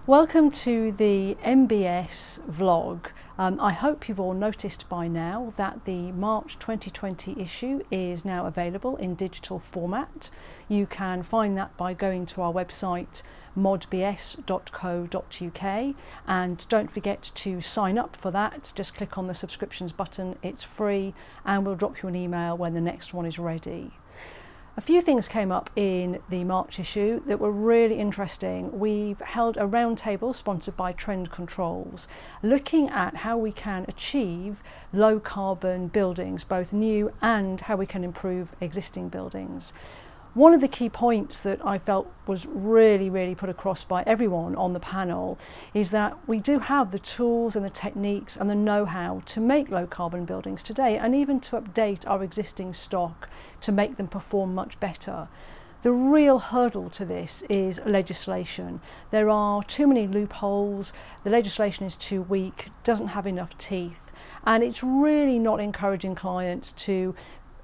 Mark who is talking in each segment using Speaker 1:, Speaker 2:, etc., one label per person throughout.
Speaker 1: Welcome to the MBS vlog. I hope you've all noticed by now that the March 2020 issue is now available in digital format. You can find that by going to our website modbs.co.uk, and don't forget to sign up for that. Just click on the subscriptions button, it's free, and we'll drop you an email when the next one is ready. A few things came up in the March issue that were really interesting. We've held a roundtable sponsored by Trend Controls, looking at how we can achieve low carbon buildings, both new and how we can improve existing buildings. One of the key points that I felt was really put across by everyone on the panel is that we do have the tools and the techniques and the know-how to make low carbon buildings today, and even to update our existing stock to make them perform much better. The real hurdle to this is legislation. There are too many loopholes, the legislation is too weak, doesn't have enough teeth, and it's really not encouraging clients to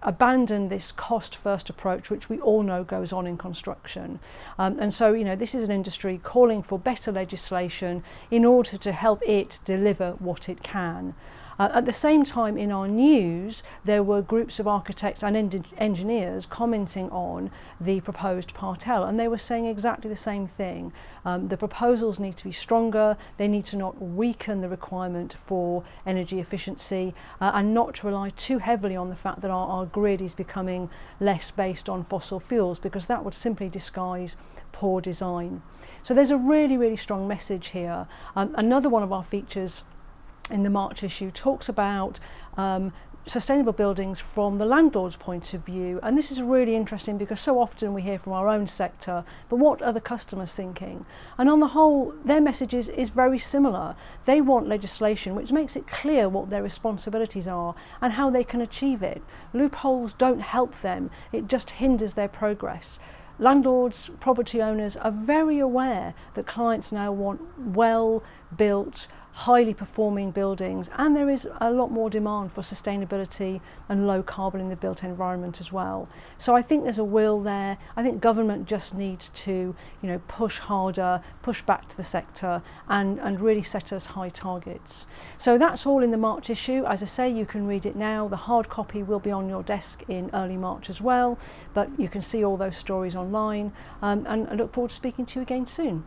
Speaker 1: abandon this cost-first approach, which we all know goes on in construction. And so, this is an industry calling for better legislation in order to help it deliver what it can. At the same time, in our news, there were groups of architects and engineers commenting on the proposed Part L, and they were saying exactly the same thing. The proposals need to be stronger, they need to not weaken the requirement for energy efficiency, and not to rely too heavily on the fact that our grid is becoming less based on fossil fuels, because that would simply disguise poor design. So there's a really strong message here. Another one of our features in the March issue talks about sustainable buildings from the landlord's point of view, and this is really interesting because so often we hear from our own sector, but what are the customers thinking? And on the whole, their message is very similar. They want legislation which makes it clear what their responsibilities are and how they can achieve it. Loopholes don't help them, it just hinders their progress. Landlords, property owners are very aware that clients now want well-built, highly performing buildings, and there is a lot more demand for sustainability and low carbon in the built environment as well. So I think there's a will there. I think government just needs to push harder, push back to the sector, and really set us high targets. So that's all in the March issue. As I say, you can read it now. The hard copy will be on your desk in early March as well, but you can see all those stories online, and I look forward to speaking to you again soon.